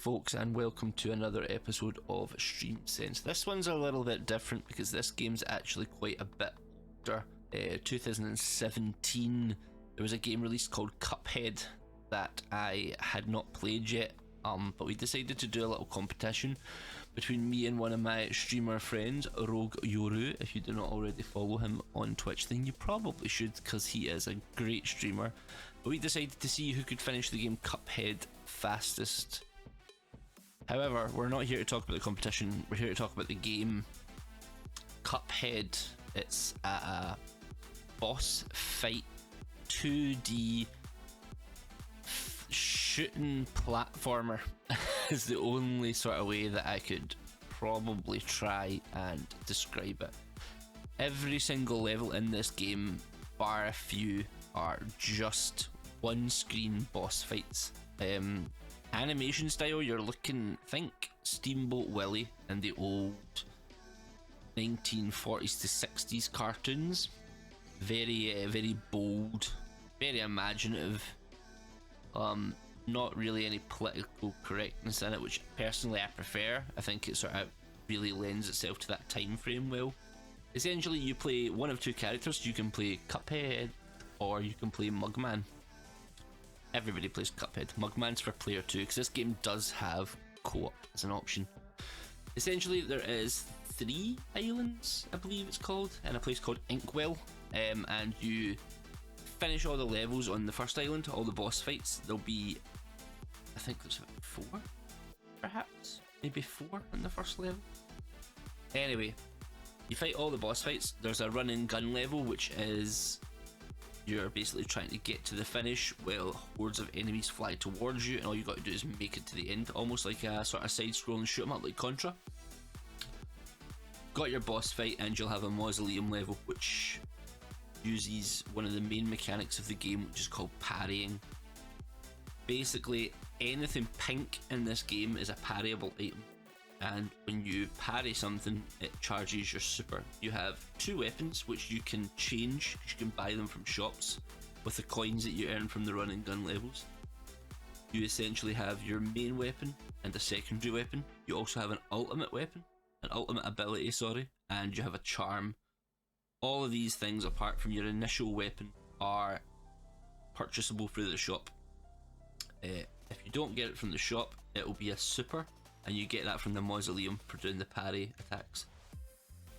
folks, and welcome to another episode of StreamSense. This one's a little bit different because this game's actually quite a bit older. 2017, there was a game released called Cuphead that I had not played yet, but we decided to do a little competition between me and one of my streamer friends, Rogue Yoru. If you do not already follow him on Twitch, then you probably should, because he is a great streamer. But we decided to see who could finish the game Cuphead fastest. However, we're not here to talk about the competition, we're here to talk about the game. Cuphead, it's a boss fight 2D shooting platformer is the only sort of way that I could probably try and describe it. Every single level in this game, bar a few, are just one screen boss fights. Animation style, you're looking, think Steamboat Willie and the old 1940s to 60s cartoons. Very bold, very imaginative. Not really any political correctness in it, which personally I prefer. I think it sort of really lends itself to that time frame well. Essentially, you play one of two characters. You can play Cuphead or you can play Mugman. Everybody plays Cuphead. Mugman's for player 2 because this game does have co-op as an option. Essentially, there is 3 islands, I believe it's called, in a place called Inkwell, and you finish all the levels on the first island, all the boss fights. There'll be, I think there's 4, perhaps, maybe 4 on the first level. Anyway, you fight all the boss fights. There's a run and gun level, which is you're basically trying to get to the finish while hordes of enemies fly towards you, and all you got to do is make it to the end, almost like a sort of side-scrolling shoot 'em up like Contra. Got your boss fight, and you'll have a mausoleum level, which uses one of the main mechanics of the game, which is called parrying. Basically, anything pink in this game is a parryable item, and when you parry something, it charges your super. You have 2 weapons which you can change, you can buy them from shops with the coins that you earn from the run and gun levels. You essentially have your main weapon and a secondary weapon. You also have an ultimate weapon, an ultimate ability, sorry, and you have a charm. All of these things, apart from your initial weapon, are purchasable through the shop. If you don't get it from the shop, it will be a super, and you get that from the mausoleum for doing the parry attacks.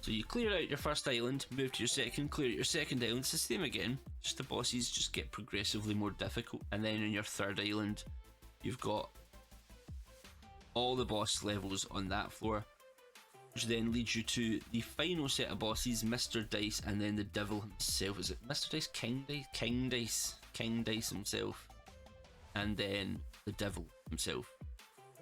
So you clear out your first island, move to your second, clear out your second island. It's the same again, just the bosses just get progressively more difficult. And then on your third island, you've got all the boss levels on that floor, which then leads you to the final set of bosses, Mr. Dice, and then the devil himself. Is it Mr. Dice? King Dice? King Dice. King Dice himself. And then the devil himself.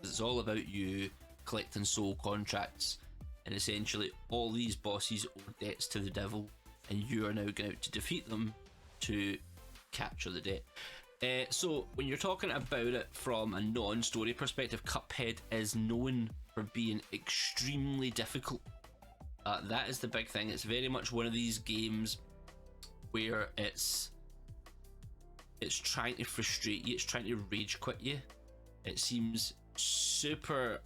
It's all about you collecting soul contracts, and essentially all these bosses owe debts to the devil, and you are now going out to defeat them to capture the debt. So when you're talking about it from a non-story perspective, Cuphead is known for being extremely difficult. That is the big thing. It's very much one of these games where it's trying to frustrate you, it's trying to rage quit you. It seems super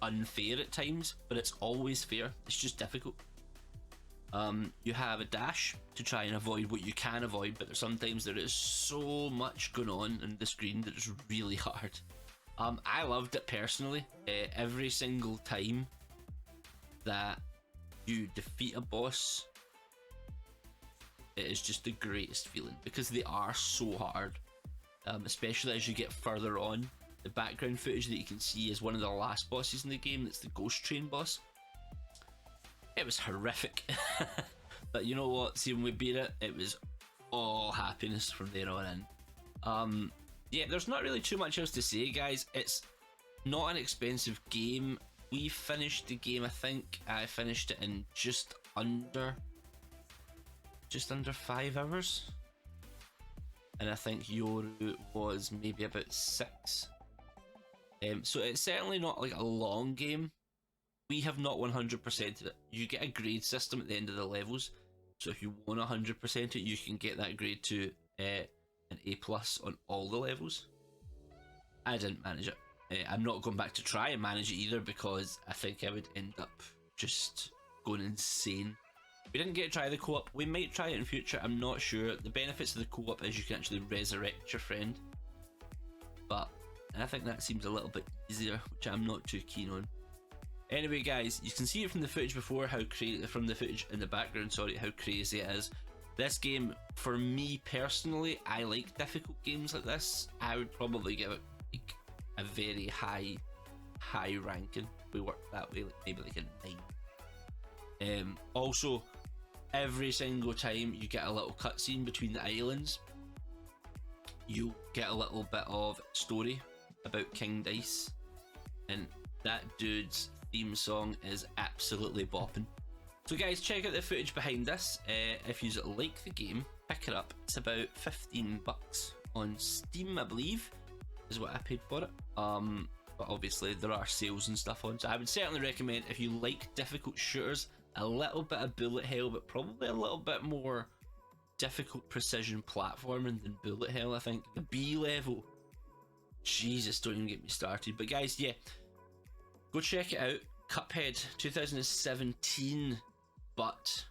unfair at times, but it's always fair. It's just difficult. You have a dash to try and avoid what you can avoid, but sometimes there is so much going on the screen that it's really hard. I loved it personally. Every single time that you defeat a boss, it is just the greatest feeling because they are so hard, especially as you get further on. The background footage that you can see is one of the last bosses in the game. That's the ghost train boss. It was horrific. But you know what, see, when we beat it, it was all happiness from there on in. Yeah, there's not really too much else to say, guys. It's not an expensive game. We finished the game, I think I finished it in just under 5 hours, and I think Yoru was maybe about 6. So it's certainly not like a long game. We have not 100%ed it. You get a grade system at the end of the levels, so if you want 100% it, you can get that grade to an A+ on all the levels. I didn't manage it. I'm not going back to try and manage it either, because I think I would end up just going insane. We didn't get to try the co-op. We might try it in future, I'm not sure. The benefits of the co-op is you can actually resurrect your friend, but I think that seems a little bit easier, which I'm not too keen on. Anyway guys, you can see it from the footage before, from the footage in the background, sorry, how crazy it is. This game, for me personally, I like difficult games like this. I would probably give it like a very high ranking. We work that way, like maybe like a 9. Also, every single time you get a little cutscene between the islands, you get a little bit of story about King Dice, and that dude's theme song is absolutely bopping. So guys, check out the footage behind this. If you like the game, pick it up. It's about 15 bucks on Steam, I believe, is what I paid for it. But obviously there are sales and stuff on, so I would certainly recommend, if you like difficult shooters, a little bit of bullet hell, but probably a little bit more difficult precision platforming than bullet hell. I think the B level, Jesus, don't even get me started. But guys, yeah, go check it out. Cuphead 2017, but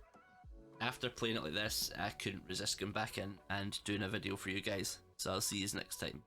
after playing it like this, I couldn't resist going back in and doing a video for you guys. So I'll see you next time.